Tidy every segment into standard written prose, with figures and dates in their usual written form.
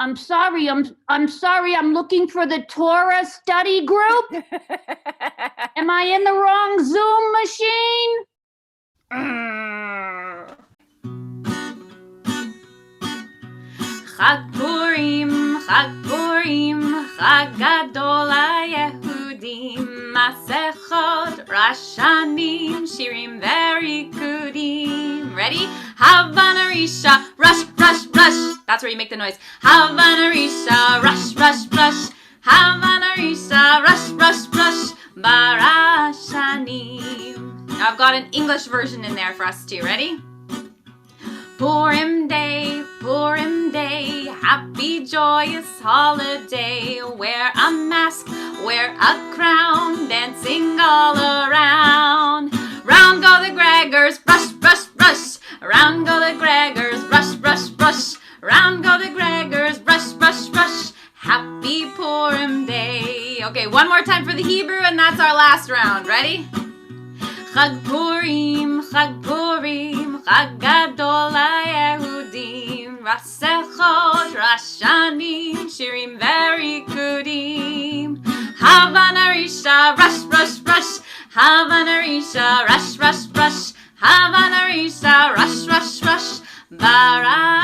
I'm sorry, I'm looking for the Torah study group. Am I in the wrong Zoom machine? Chag Purim, Chag Gadol HaYehudim, Masechot, Rashanim, Shirim very goodim. Ready? Havana Risha, rush, rush, rush. That's where you make the noise. Havana Risha, rush, rush, rush. Havana Risha, rush, rush, rush. Barashanim. Now I've got an English version in there for us too. Ready? Purim Day, happy joyous holiday. Wear a mask, wear a crown, dancing all around. Round go the Gregors, brush, brush, brush. Round go the Gregors, brush, brush, brush. Round go the Gregors, brush, brush, brush. Happy Purim Day. Okay, one more time for the Hebrew and that's our last round. Ready? Chag Purim, Chag Gadol HaYehudim, Rasechot, Rashanim, Shirim very goodim. Havana Risha, rush, rush, rush. Havana Risha, rush, rush, rush. Havana Risha, rush, rush, rush. Barashanim.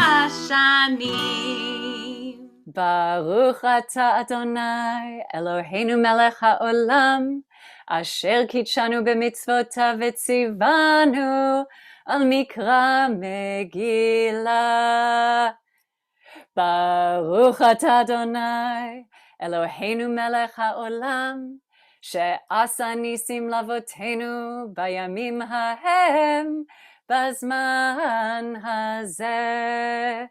Baruch atah Adonai, Eloheinu melech haolam, Asher kitshanu b'mitzvotav v'tzivanu al mikra Megillah. Baruch atah Adonai, Eloheinu melech haolam, she'asa nisim lavotenu bayamim hahem bazman hazeh.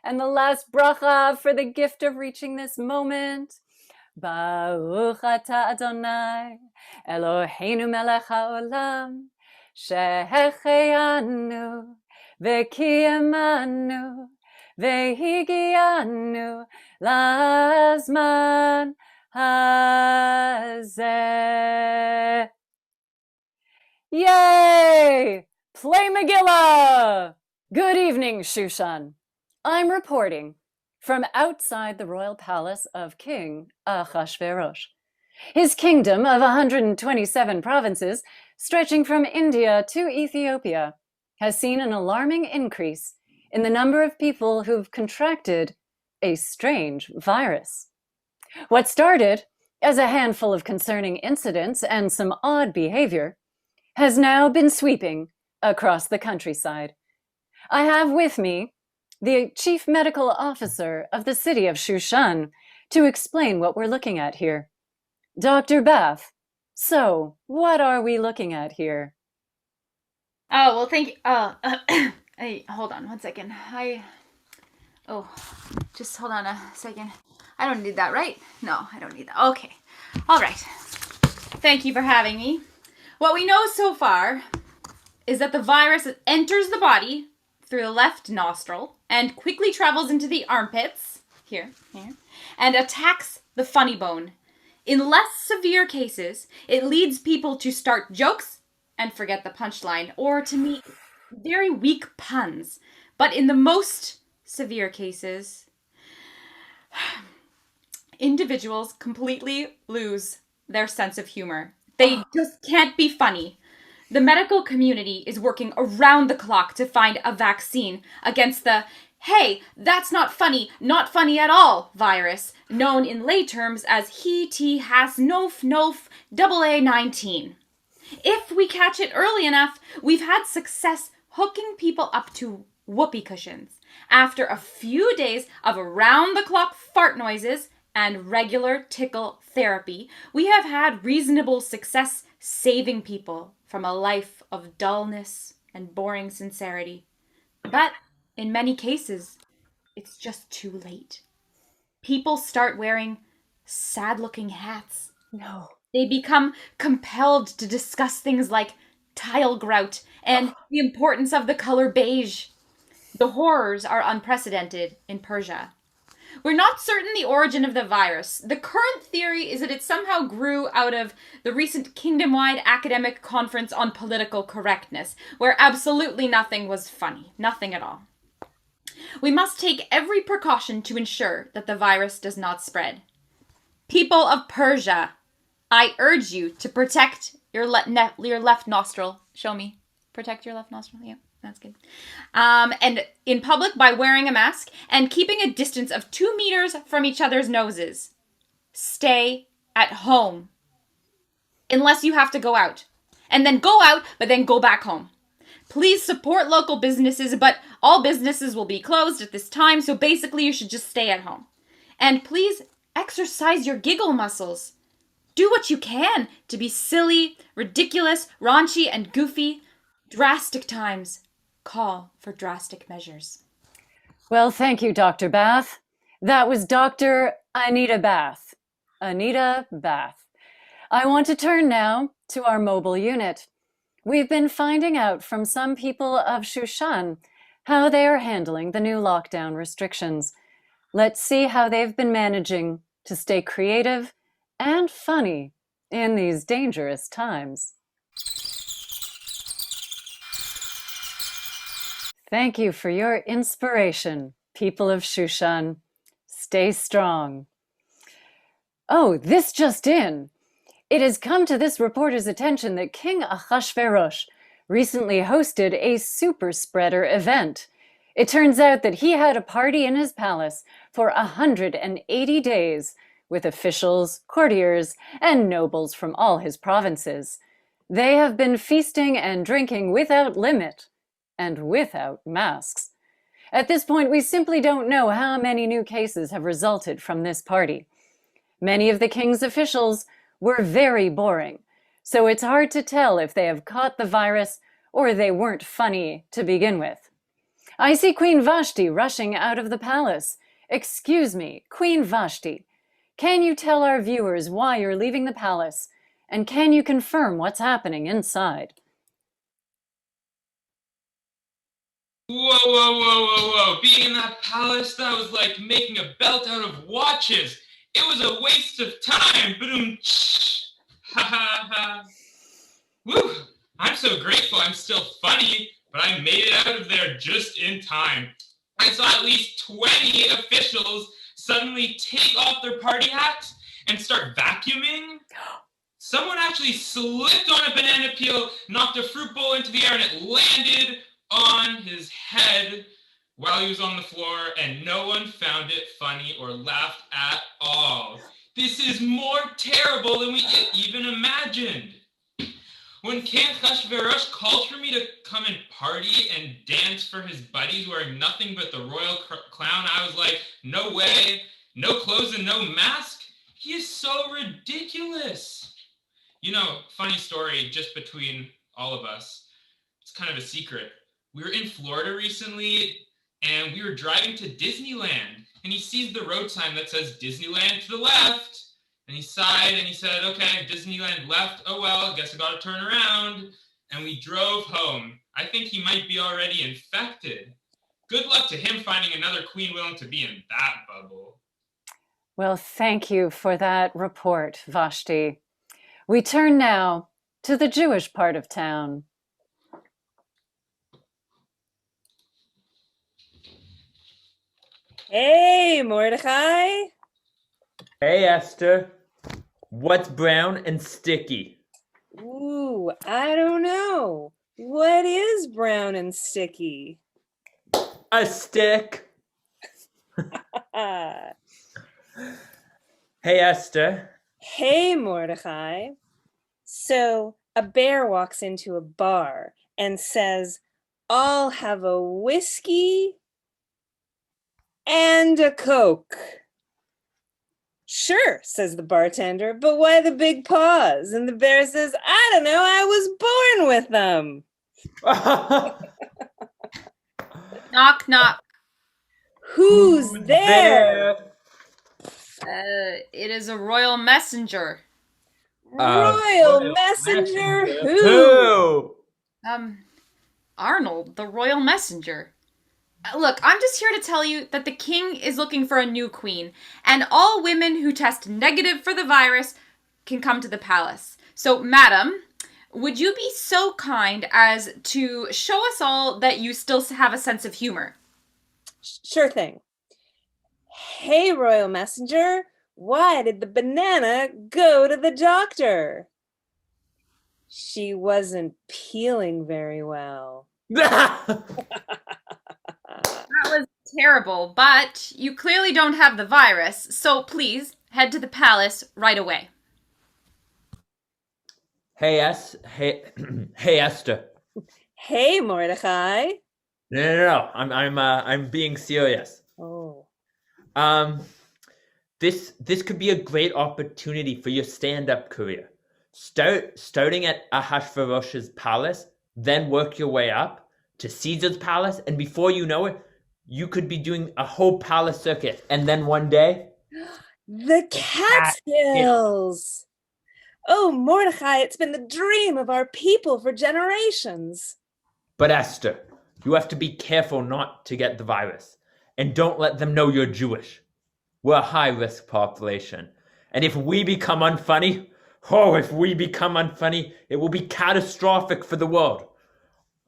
And the last bracha for the gift of reaching this moment. Baruch atah Adonai, Eloheinu melech haolam, shehecheyanu, v'kiyamanu, v'higianu, lazman hazeh. Yay! Play Megillah! Good evening, Shushan. I'm reporting from outside the royal palace of King Achashverosh. His kingdom of 127 provinces, stretching from India to Ethiopia, has seen an alarming increase in the number of people who've contracted a strange virus. What started as a handful of concerning incidents and some odd behavior has now been sweeping across the countryside. I have with me the chief medical officer of the city of Shushan to explain what we're looking at here. Dr. Bath, so what are we looking at here? Oh, well, thank you. Hey, hold on one second. Just hold on a second. I don't need that, right? No, I don't need that. Okay. All right. Thank you for having me. What we know so far is that the virus enters the body through the left nostril and quickly travels into the armpits, here, and attacks the funny bone. In less severe cases, it leads people to start jokes and forget the punchline, or to make very weak puns. But in the most severe cases, individuals completely lose their sense of humor. They just can't be funny. The medical community is working around the clock to find a vaccine against the "hey, that's not funny at all" virus, known in lay terms as he has nof AA19. If we catch it early enough, we've had success hooking people up to whoopee cushions. After a few days of around-the-clock fart noises and regular tickle therapy, we have had reasonable success saving people from a life of dullness and boring sincerity. But in many cases, it's just too late. People start wearing sad-looking hats. No. They become compelled to discuss things like tile grout and the importance of the color beige. The horrors are unprecedented in Persia. We're not certain the origin of the virus. The current theory is that it somehow grew out of the recent kingdom-wide academic conference on political correctness, where absolutely nothing was funny. Nothing at all. We must take every precaution to ensure that the virus does not spread. People of Persia, I urge you to protect your left nostril. Show me. Protect your left nostril. Yeah, that's good. And in public by wearing a mask and keeping a distance of 2 meters from each other's noses. Stay at home. Unless you have to go out. And then go out, but then go back home. Please support local businesses, but all businesses will be closed at this time, so basically you should just stay at home. And please exercise your giggle muscles. Do what you can to be silly, ridiculous, raunchy, and goofy. Drastic times call for drastic measures. Well, thank you, Dr. Bath. That was Dr. Anita Bath. Anita Bath. I want to turn now to our mobile unit. We've been finding out from some people of Shushan how they are handling the new lockdown restrictions. Let's see how they've been managing to stay creative and funny in these dangerous times. Thank you for your inspiration, people of Shushan. Stay strong. Oh, this just in. It has come to this reporter's attention that King Achashverosh recently hosted a super spreader event. It turns out that he had a party in his palace for 180 days with officials, courtiers, and nobles from all his provinces. They have been feasting and drinking without limit and without masks. At this point, we simply don't know how many new cases have resulted from this party. Many of the king's officials were very boring, so it's hard to tell if they have caught the virus or they weren't funny to begin with. I see Queen Vashti rushing out of the palace. Excuse me, Queen Vashti, can you tell our viewers why you're leaving the palace, and can you confirm what's happening inside? Whoa. Being in that palace, that was like making a belt out of watches. It was a waste of time. Boom. Ha ha ha. Woo. I'm so grateful I'm still funny, but I made it out of there just in time. I saw at least 20 officials suddenly take off their party hats and start vacuuming. Someone actually slipped on a banana peel, knocked a fruit bowl into the air, and it landed on his head while he was on the floor, and no one found it funny or laughed at all. This is more terrible than we even imagined. When King Achashverosh called for me to come and party and dance for his buddies wearing nothing but the royal clown, I was like, no way, no clothes and no mask? He is so ridiculous. You know, funny story just between all of us. It's kind of a secret. We were in Florida recently, and we were driving to Disneyland, and he sees the road sign that says Disneyland to the left, and he sighed, and he said, okay, Disneyland left, oh well, guess I gotta turn around, and we drove home. I think he might be already infected. Good luck to him finding another queen willing to be in that bubble. Well, thank you for that report, Vashti. We turn now to the Jewish part of town. Hey, Mordechai. Hey, Esther. What's brown and sticky? Ooh, I don't know. What is brown and sticky? A stick. Hey, Esther. Mordechai. So a bear walks into a bar and says, I'll have a whiskey and a Coke. Sure, says the bartender, but why the big pause? And the bear says, I don't know, I was born with them. Knock, knock. Who's there? It is a royal messenger. Royal messenger who? Arnold, the royal messenger. Look, I'm just here to tell you that the king is looking for a new queen, and all women who test negative for the virus can come to the palace. So, madam, would you be so kind as to show us all that you still have a sense of humor? Sure thing. Hey, royal messenger, why did the banana go to the doctor? She wasn't peeling very well. That was terrible, but you clearly don't have the virus, so please head to the palace right away. Hey Esther. Hey, Mordechai. No. I'm being serious. Oh. This could be a great opportunity for your stand-up career. Starting at Achashverosh's palace, then work your way up to Caesar's palace, and before you know it, you could be doing a whole palace circuit, and then one day... The Catskills! Oh, Mordechai, it's been the dream of our people for generations. But Esther, you have to be careful not to get the virus, and don't let them know you're Jewish. We're a high-risk population, and if we become unfunny, it will be catastrophic for the world.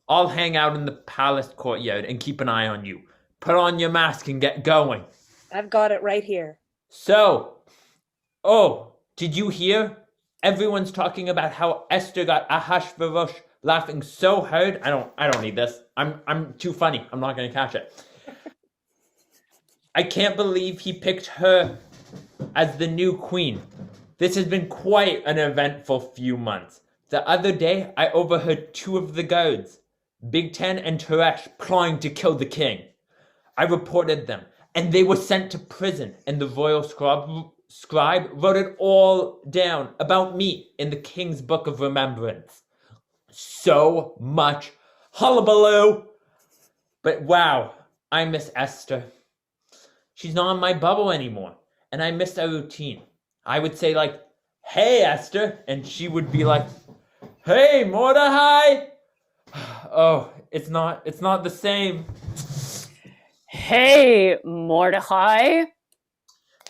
I'll hang out in the palace courtyard and keep an eye on you. Put on your mask and get going. I've got it right here. So, did you hear? Everyone's talking about how Esther got Achashverosh laughing so hard. I don't need this. I'm too funny. I'm not gonna catch it. I can't believe he picked her as the new queen. This has been quite an eventful few months. The other day, I overheard two of the guards, Big Ten and Teresh, plotting to kill the king. I reported them, and they were sent to prison, and the royal scribe wrote it all down about me in the king's book of remembrance. So much hullabaloo! But wow, I miss Esther. She's not in my bubble anymore, and I miss our routine. I would say like, hey Esther, and she would be like, hey Mordechai! Oh, it's not the same. Hey, Mordechai.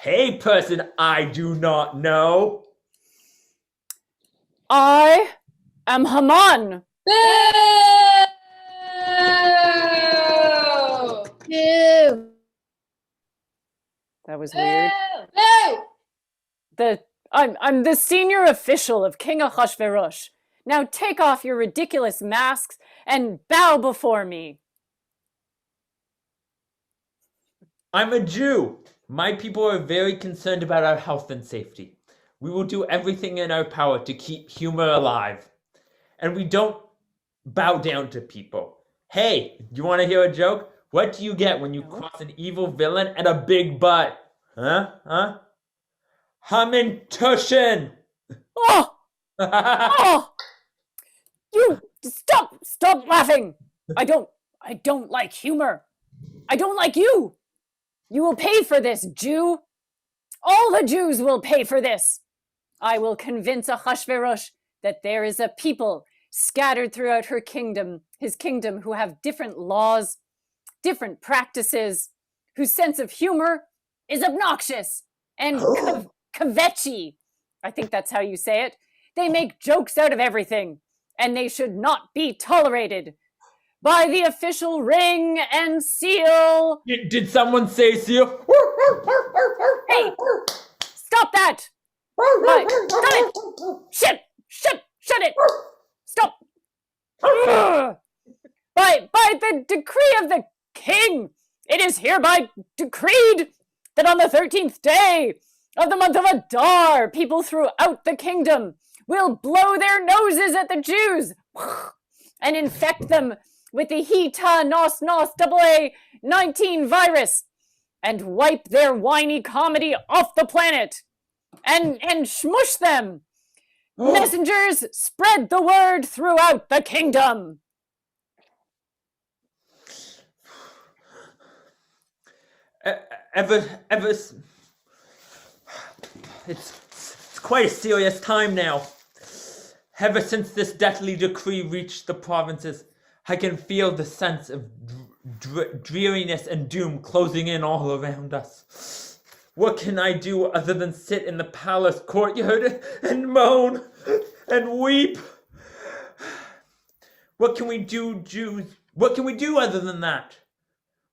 Hey, person I do not know. I am Haman. Boo! That was weird. Boo! I'm the senior official of King Achashverosh. Now take off your ridiculous masks and bow before me. I'm a Jew. My people are very concerned about our health and safety. We will do everything in our power to keep humor alive. And we don't bow down to people. Hey, do you want to hear a joke? What do you get when you cross an evil villain and a big butt? Huh? Haman Tushin! Oh! Oh! You stop laughing! I don't like humor. I don't like you. You will pay for this, Jew. All the Jews will pay for this. I will convince Achashverosh that there is a people scattered throughout his kingdom, who have different laws, different practices, whose sense of humor is obnoxious and kvetchy. I think that's how you say it. They make jokes out of everything, and they should not be tolerated. By the official ring and seal. Did someone say seal? Hey, stop that! Stop it! Shut it! Stop! By the decree of the king, it is hereby decreed that on the 13th day of the month of Adar, people throughout the kingdom will blow their noses at the Jews and infect them with the HETA-NOS-NOS-AA-19 virus and wipe their whiny comedy off the planet and smush them. Messengers, spread the word throughout the kingdom. It's quite a serious time now. Ever since this deathly decree reached the provinces, I can feel the sense of dreariness and doom closing in all around us. What can I do other than sit in the palace courtyard and moan and weep? What can we do, Jews? What can we do other than that?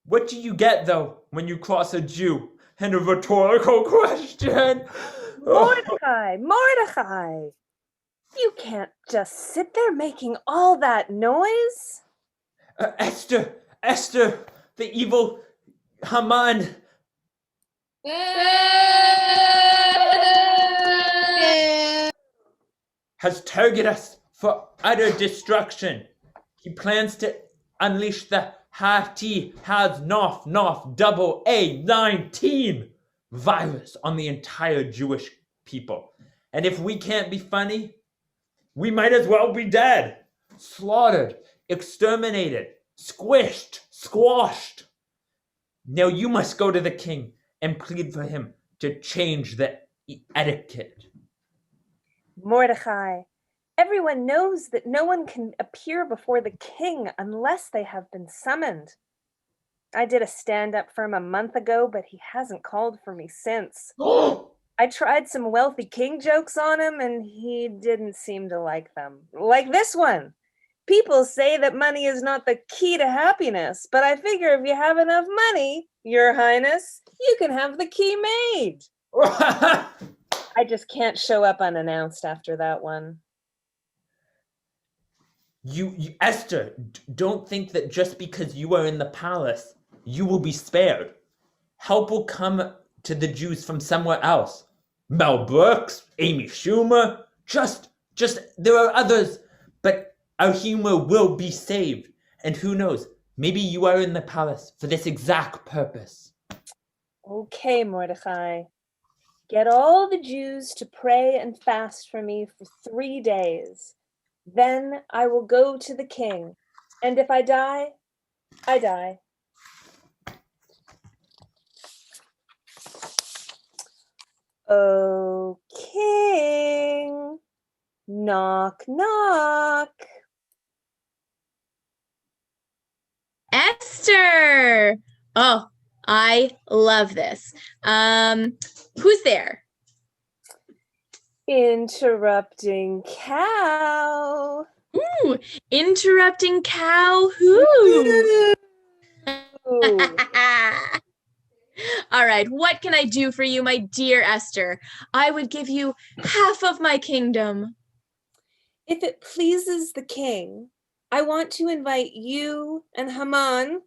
What do you get, though, when you cross a Jew? And a rhetorical question. Mordechai! You can't just sit there making all that noise. Esther, the evil Haman. Has targeted us for utter destruction. He plans to unleash the Hati Has Nof double A19 virus on the entire Jewish people. And if we can't be funny, we might as well be dead. Slaughtered, exterminated, squished, squashed. Now you must go to the king and plead for him to change the etiquette. Mordechai, everyone knows that no one can appear before the king unless they have been summoned. I did a stand-up for him a month ago, but he hasn't called for me since. I tried some wealthy king jokes on him, and he didn't seem to like them. Like this one. People say that money is not the key to happiness, but I figure if you have enough money, Your Highness, you can have the key made. I just can't show up unannounced after that one. You Esther, don't think that just because you are in the palace, you will be spared. Help will come to the Jews from somewhere else. Mel Brooks, Amy Schumer, just there are others, but our humor will be saved. And who knows, maybe you are in the palace for this exact purpose. Okay, Mordechai. Get all the Jews to pray and fast for me for 3 days. Then I will go to the king. And if I die, I die. Oh, king. Knock, knock. Esther! Oh, I love this. Who's there? Interrupting cow. Ooh, interrupting cow who? All right, what can I do for you, my dear Esther? I would give you half of my kingdom. If it pleases the king, I want to invite you and Haman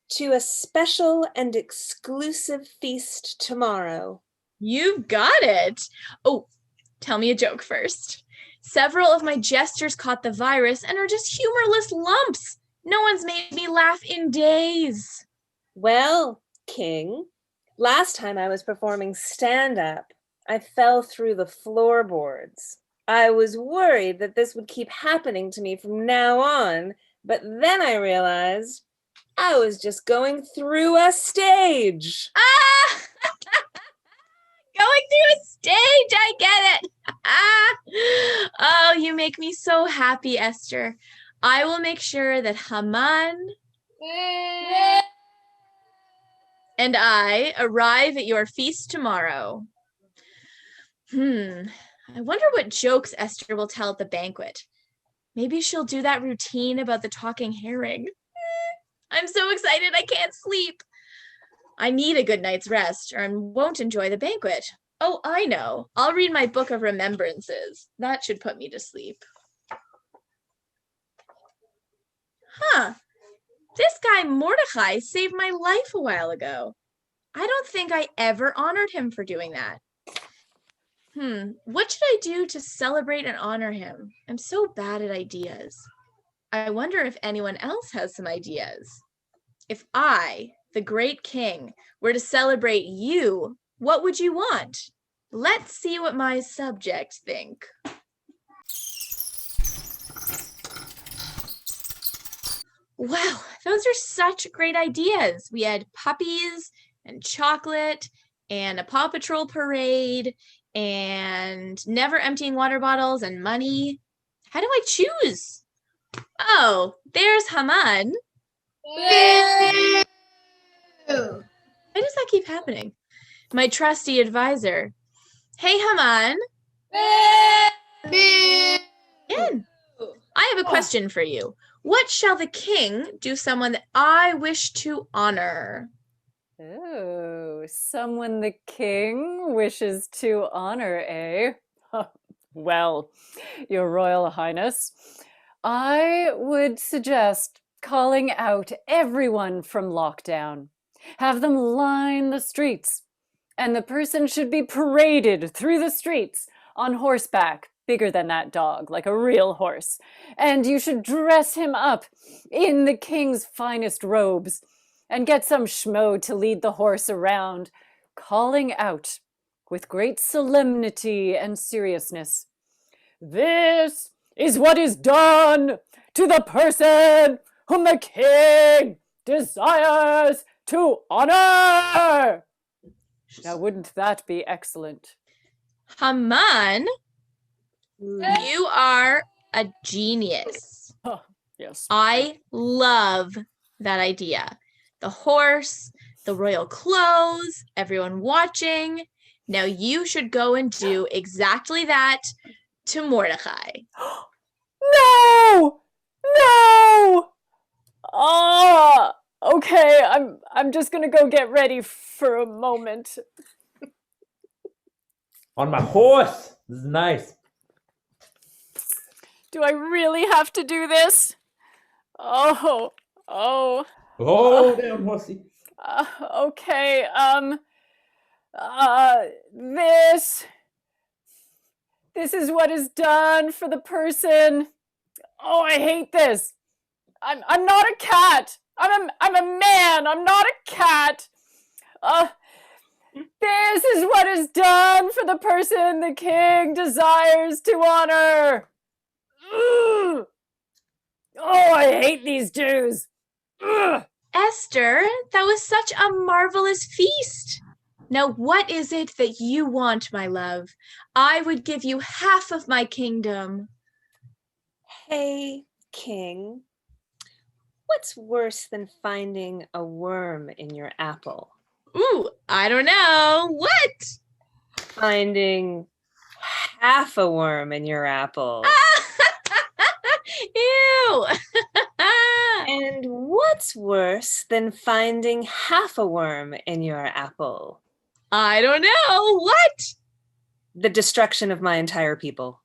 to a special and exclusive feast tomorrow. You've got it. Oh, tell me a joke first. Several of my jesters caught the virus and are just humorless lumps. No one's made me laugh in days. Well, king, last time I was performing stand-up, I fell through the floorboards. I was worried that this would keep happening to me from now on, but then I realized I was just going through a stage. Ah! Going through a stage, I get it. Oh, you make me so happy, Esther. I will make sure that Haman and I arrive at your feast tomorrow. I wonder what jokes Esther will tell at the banquet. Maybe she'll do that routine about the talking herring. I'm so excited I can't sleep. I need a good night's rest or I won't enjoy the banquet. Oh, I know. I'll read my book of remembrances. That should put me to sleep. Huh. This guy Mordechai saved my life a while ago. I don't think I ever honored him for doing that. What should I do to celebrate and honor him? I'm so bad at ideas. I wonder if anyone else has some ideas. If I, the great king, were to celebrate you, what would you want? Let's see what my subjects think. Wow, those are such great ideas. We had puppies and chocolate and a Paw Patrol parade and never emptying water bottles and money. How do I choose? Oh, there's Haman. Why does that keep happening? My trusty advisor. Hey, Haman. In. I have a question for you. What shall the king do someone that I wish to honor? Oh, someone the king wishes to honor, eh? Well, Your Royal Highness, I would suggest calling out everyone from lockdown. Have them line the streets, and the person should be paraded through the streets on horseback, bigger than that dog, like a real horse. And you should dress him up in the king's finest robes and get some schmo to lead the horse around, calling out with great solemnity and seriousness, "This is what is done to the person whom the king desires to honor." Now, wouldn't that be excellent? Haman, you are a genius. Yes. I love that idea. The horse, the royal clothes, everyone watching. Now you should go and do exactly that to Mordechai. No! No! Ah, okay, I'm just gonna go get ready for a moment. On my horse. This is nice. Do I really have to do this? Oh. Oh, damn horsey. Okay, this is what is done for the person. Oh, I hate this. I'm not a cat. I'm a man. I'm not a cat. This is what is done for the person the king desires to honor. Ugh. Oh, I hate these Jews. Ugh. Esther, that was such a marvelous feast. Now, what is it that you want, my love? I would give you half of my kingdom. Hey, king. What's worse than finding a worm in your apple? Ooh, I don't know. What? Finding half a worm in your apple. Ew. And what's worse than finding half a worm in your apple? I don't know. What? The destruction of my entire people.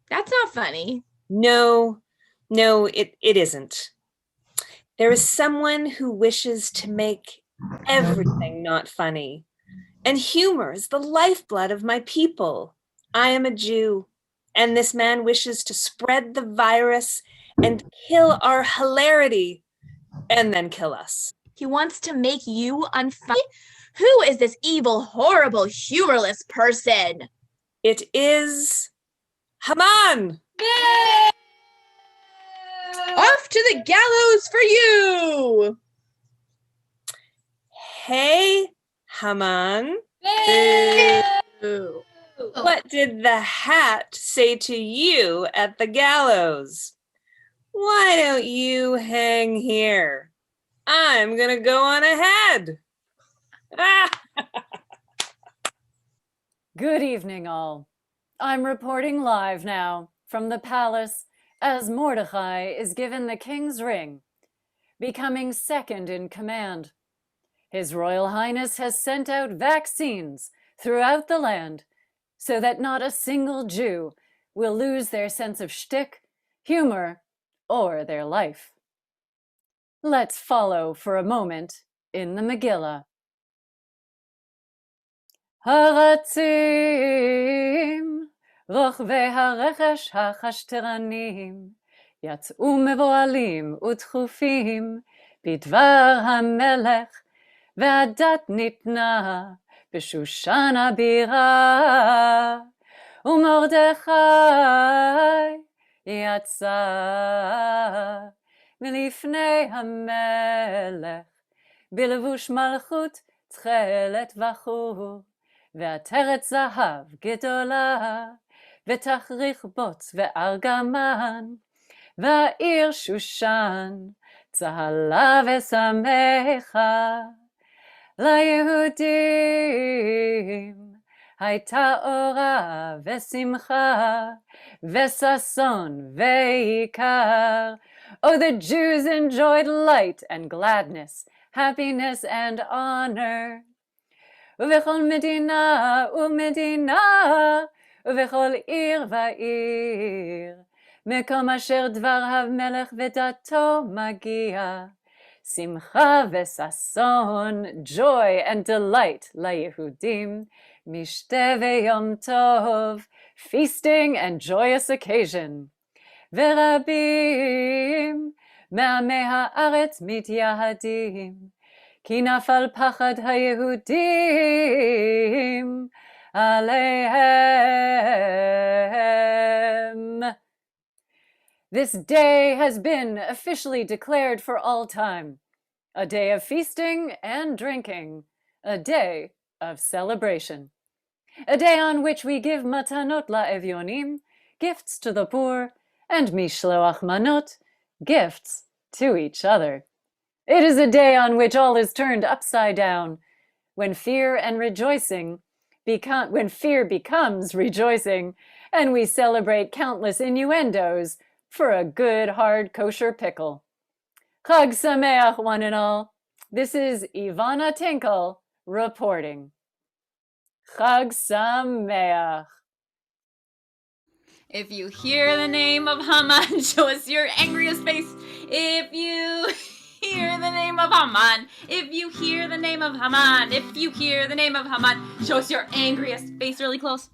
That's not funny. No, it isn't. There is someone who wishes to make everything not funny. And humor is the lifeblood of my people. I am a Jew, and this man wishes to spread the virus and kill our hilarity, and then kill us. He wants to make you unfunny? Who is this evil, horrible, humorless person? It is Haman. Off to the gallows for you! Hey, Haman. Ooh. What did the hat say to you at the gallows? Why don't you hang here? I'm gonna go on ahead. Good evening, all. I'm reporting live now from the palace as Mordechai is given the king's ring, becoming second in command. His Royal Highness has sent out vaccines throughout the land so that not a single Jew will lose their sense of shtick, humor, or their life. Let's follow for a moment in the Megillah. הרצים, רוכבי הרכש החשטרנים, יצאו מבוהלים ודחופים בדבר המלך, והדת ניתנה בשושן הבירה, ומרדכי יצא מלפני המלך, בלבוש מלכות תכלת וחור, ועטרת זהב גדולה, ותכריך בוץ וארגמן, והעיר שושן צהלה ושמחה. ליהודים הייתה אורה ושמחה וששון ועיקר. Oh, the Jews enjoyed light and gladness, happiness and honor. ובכל מדינה ומדינה, ובכל עיר ועיר, מקום אשר דבר המלך ודתו מגיע. שמחה וששון, joy and delight ליהודים, משתה ויום טוב, feasting and joyous occasion. ורבים מעמי הארץ מתייהדים, כי נפל פחד היהודים עליהם. This day has been officially declared for all time, a day of feasting and drinking, a day of celebration, a day on which we give matanot la'evyonim, gifts to the poor, and mishloach manot, gifts to each other. It is a day on which all is turned upside down, when fear becomes rejoicing, and we celebrate countless innuendos for a good hard kosher pickle. Chag Sameach, one and all. This is Ivana Tinkle reporting. Chag Sameach. If you hear the name of Haman, show us your angriest face. If you hear the name of Haman, if you hear the name of Haman, if you hear the name of Haman, show us your angriest face really close.